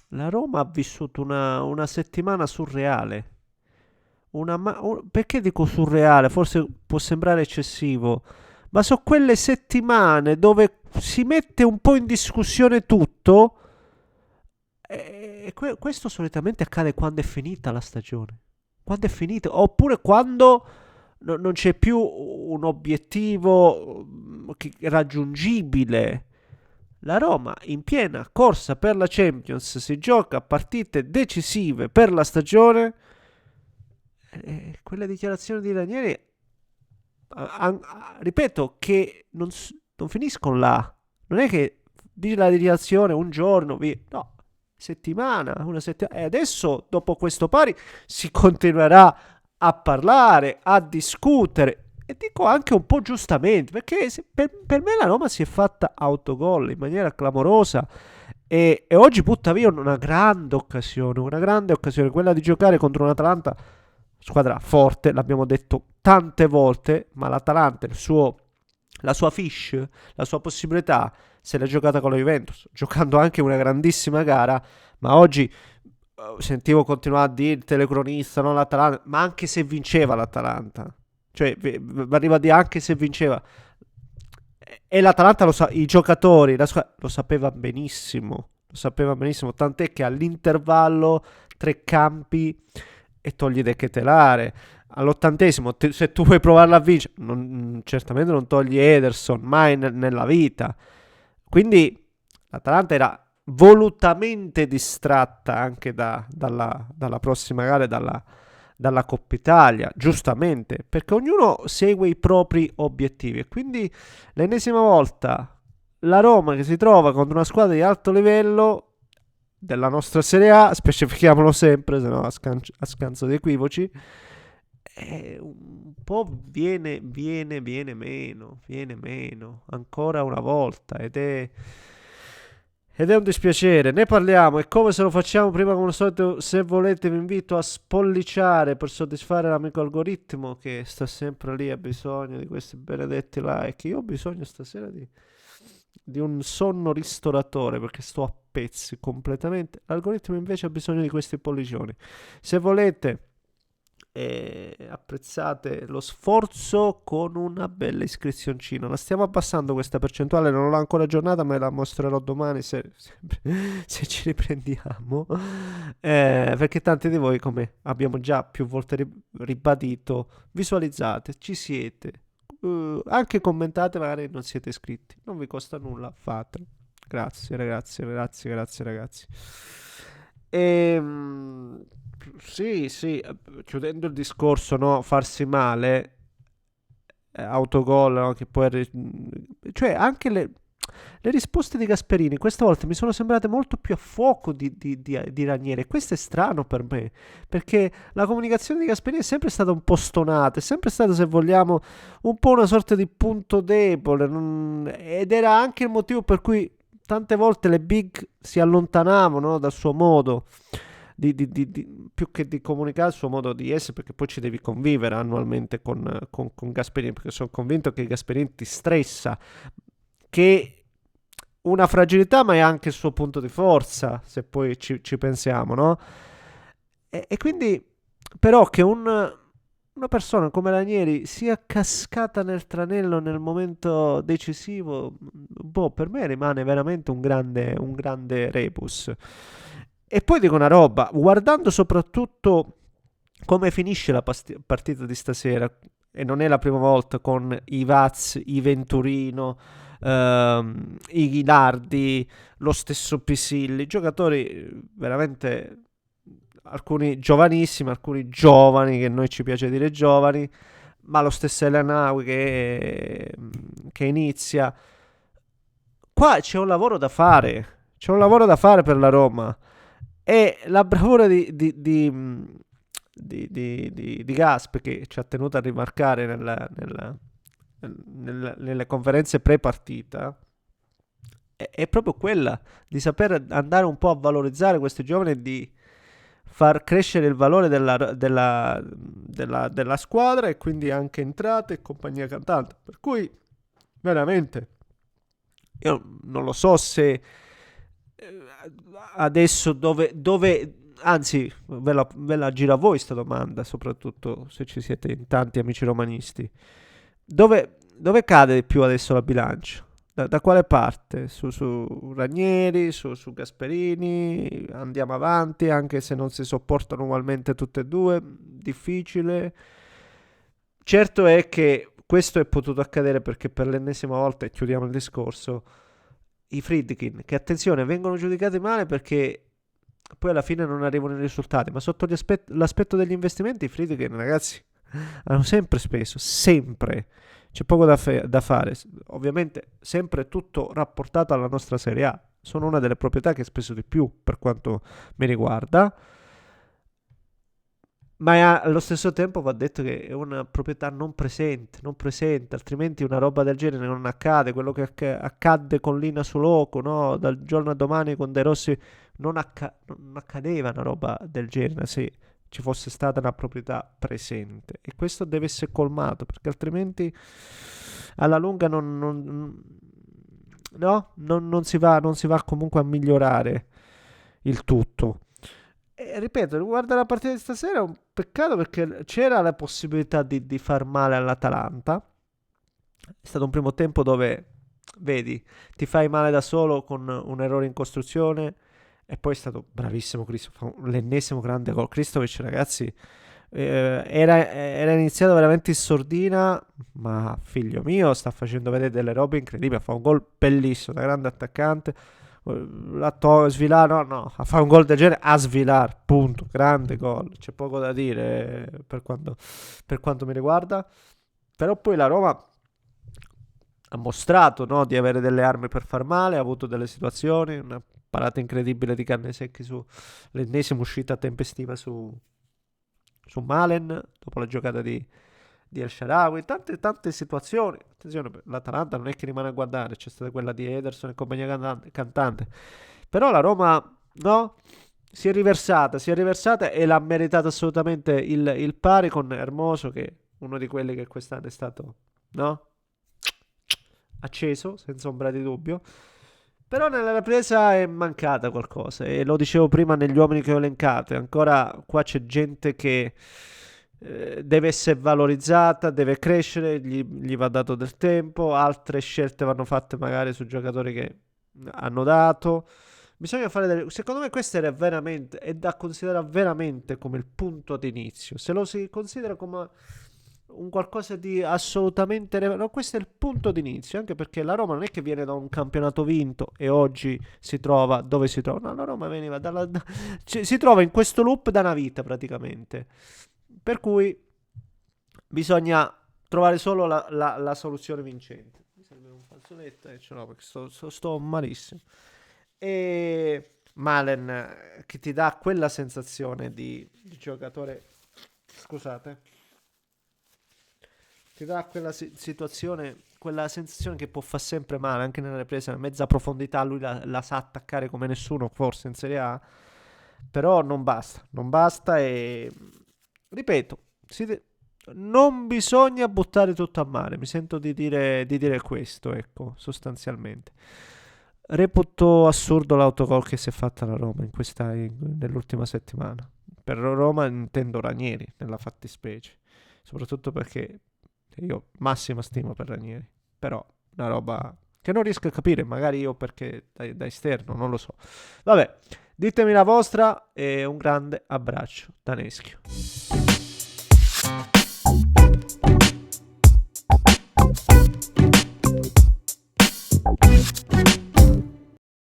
La Roma ha vissuto una settimana surreale. Perché dico surreale? Forse può sembrare eccessivo, ma sono quelle settimane dove si mette un po' in discussione tutto. E questo solitamente accade quando è finita la stagione. Quando è finita, oppure quando non c'è più un obiettivo raggiungibile. La Roma in piena corsa per la Champions si gioca partite decisive per la stagione. Quelle dichiarazioni di Ranieri, ripeto, che non finiscono là. Non è che dici la dichiarazione un giorno, no, settimana, una settimana. E adesso, dopo questo pari, si continuerà a parlare, a discutere. E dico anche un po' giustamente, perché per me la Roma si è fatta autogol in maniera clamorosa. E oggi butta via una grande occasione, quella di giocare contro un Atalanta, squadra forte, l'abbiamo detto tante volte, ma l'Atalanta, la sua fish, la sua possibilità, se l'è giocata con la Juventus, giocando anche una grandissima gara, ma oggi sentivo continuare a dire il telecronista, non l'Atalanta, ma anche se vinceva l'Atalanta, cioè arriva a dire anche se vinceva, e l'Atalanta i giocatori, lo sapeva benissimo, tant'è che all'intervallo tre campi e togli De Ketelare. All'80esimo, se tu vuoi provarla a vincere, certamente non togli Ederson, mai nella vita. Quindi l'Atalanta era volutamente distratta anche dalla prossima gara e dalla Coppa Italia, giustamente, perché ognuno segue i propri obiettivi. E quindi l'ennesima volta la Roma che si trova contro una squadra di alto livello della nostra Serie A, specifichiamolo sempre, se no a scanso di equivoci, un po' viene meno, ancora una volta, ed è un dispiacere. Ne parliamo, e come se lo facciamo prima come al solito, se volete vi invito a spolliciare per soddisfare l'amico algoritmo che sta sempre lì, ha bisogno di questi benedetti like. Io ho bisogno stasera di un sonno ristoratore perché sto a pezzi completamente. L'algoritmo invece ha bisogno di questi pollicioni. Se volete apprezzate lo sforzo con una bella iscrizioncina. La stiamo abbassando questa percentuale, non l'ho ancora aggiornata, ma la mostrerò domani se ci riprendiamo. Perché tanti di voi, come abbiamo già più volte ribadito, visualizzate, ci siete. Anche commentate, magari non siete iscritti, non vi costa nulla, fatelo. Grazie ragazzi, grazie ragazzi. Ehm, sì, sì, chiudendo il discorso, no, farsi male, autogol, no, che poi cioè anche le risposte di Gasperini questa volta mi sono sembrate molto più a fuoco di Ranieri. Questo è strano per me, perché la comunicazione di Gasperini è sempre stata un po' stonata, è sempre stata, se vogliamo, un po' una sorta di punto debole, ed era anche il motivo per cui tante volte le big si allontanavano, no, dal suo modo più che di comunicare il suo modo di essere, perché poi ci devi convivere annualmente con Gasperini, perché sono convinto che Gasperini ti stressa, che una fragilità, ma è anche il suo punto di forza, se poi ci pensiamo, no? E quindi, però, che una persona come Ranieri sia cascata nel tranello nel momento decisivo, boh, per me rimane veramente un grande rebus. E poi dico una roba, guardando soprattutto come finisce la partita di stasera, e non è la prima volta con i Vaz, i Venturino, i Ghilardi, lo stesso Pisilli, giocatori veramente alcuni giovanissimi, alcuni giovani, che noi ci piace dire giovani, ma lo stesso Elanaui che inizia. Qua c'è un lavoro da fare, c'è un lavoro da fare per la Roma. E la bravura di Gasp, che ci ha tenuto a rimarcare nelle conferenze pre-partita, è proprio quella di saper andare un po' a valorizzare questi giovani e di far crescere il valore della squadra, e quindi anche entrate e compagnia cantante. Per cui, veramente, io non lo so se adesso anzi, ve la giro a voi sta domanda, soprattutto se ci siete in tanti amici romanisti. Dove cade di più adesso la bilancia? Da quale parte? Su Ranieri, su Gasperini? Andiamo avanti, anche se non si sopportano ugualmente tutte e due. Difficile. Certo è che questo è potuto accadere perché per l'ennesima volta, e chiudiamo il discorso, i Friedkin, che attenzione, vengono giudicati male perché poi alla fine non arrivano i risultati, ma sotto l'aspetto degli investimenti i Friedkin, ragazzi, hanno sempre speso, sempre. C'è poco da fare. Ovviamente sempre tutto rapportato alla nostra Serie A. Sono una delle proprietà che ha speso di più per quanto mi riguarda, ma allo stesso tempo va detto che è una proprietà non presente, non presente, altrimenti una roba del genere non accade. Quello che accadde con Lina Suloco, no? Dal giorno a domani con De Rossi non accadeva una roba del genere se ci fosse stata una proprietà presente. E questo deve essere colmato, perché altrimenti alla lunga no? Non si va comunque a migliorare il tutto. E ripeto, riguardo alla partita di stasera è un peccato perché c'era la possibilità di far male all'Atalanta. È stato un primo tempo dove, vedi, ti fai male da solo con un errore in costruzione e poi è stato bravissimo Cristo, fa l'ennesimo grande gol. Kristovic, ragazzi, era iniziato veramente in sordina, ma figlio mio sta facendo vedere delle robe incredibili, fa un gol bellissimo da grande attaccante. Svilar, no, a fare un gol del genere a Svilar, punto, grande gol, c'è poco da dire per quanto mi riguarda. Però poi la Roma ha mostrato, no, di avere delle armi per far male, ha avuto delle situazioni, una parata incredibile di canne secchi su l'ennesima uscita tempestiva su Malen dopo la giocata di El Shaarawy, tante situazioni. Attenzione, l'Atalanta non è che rimane a guardare, c'è stata quella di Ederson e compagnia cantante. Però la Roma, no, si è riversata e l'ha meritato assolutamente il pari con Hermoso, che è uno di quelli che quest'anno è stato, no, acceso, senza ombra di dubbio. Però nella ripresa è mancata qualcosa e lo dicevo prima negli uomini che ho elencato. Ancora qua c'è gente che deve essere valorizzata, deve crescere, gli va dato del tempo, altre scelte vanno fatte magari su giocatori che hanno dato. Bisogna fare secondo me questo era veramente, è da considerare veramente come il punto d'inizio. Se lo si considera come un qualcosa di assolutamente no, questo è il punto d'inizio, anche perché la Roma non è che viene da un campionato vinto e oggi si trova dove si trova. No, la Roma veniva si trova in questo loop da una vita praticamente. Per cui bisogna trovare solo la soluzione vincente. Mi serve un fazzoletto e ce l'ho perché sto malissimo. E Malen che ti dà quella sensazione di giocatore, scusate, ti dà quella situazione, quella sensazione che può far sempre male anche nelle riprese a mezza profondità. Lui la sa attaccare come nessuno forse in Serie A, però non basta e ripeto, non bisogna buttare tutto a mare. Mi sento di dire questo, ecco, sostanzialmente. Reputo assurdo l'autogol che si è fatta la Roma nell'ultima settimana. Per Roma intendo Ranieri nella fattispecie, soprattutto perché io massima stima per Ranieri, però una roba che non riesco a capire, magari io perché da esterno, non lo so. Vabbè, ditemi la vostra e un grande abbraccio da Neschio.